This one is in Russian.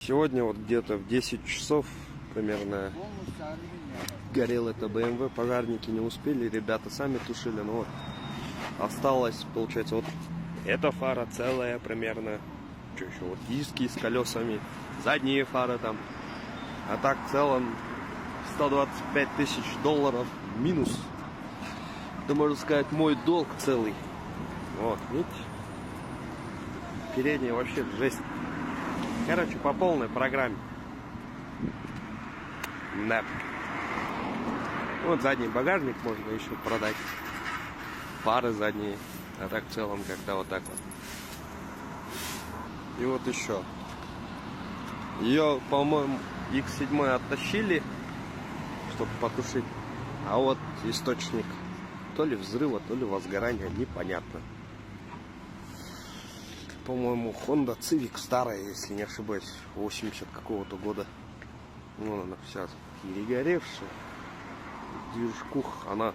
Сегодня вот где-то в 10 часов примерно горел это BMW. Пожарники не успели, ребята сами тушили. Но вот осталось, получается, вот эта фара целая примерно. Что еще? Вот диски с колесами, задние фары там. А так в целом 125 тысяч долларов минус. Это, можно сказать, мой долг целый. Вот, видите? Передняя вообще жесть. Короче, по полной программе. Да. Вот задний багажник можно еще продать. Фары задние. А так в целом как-то вот так вот. И вот еще. Ее, по-моему, X7 оттащили, чтобы потушить. А вот источник то ли взрыва, то ли возгорания, непонятно. По-моему, Honda Civic старая, если не ошибаюсь, 80 какого-то года. Ну, она вся перегоревшая. Движкух, она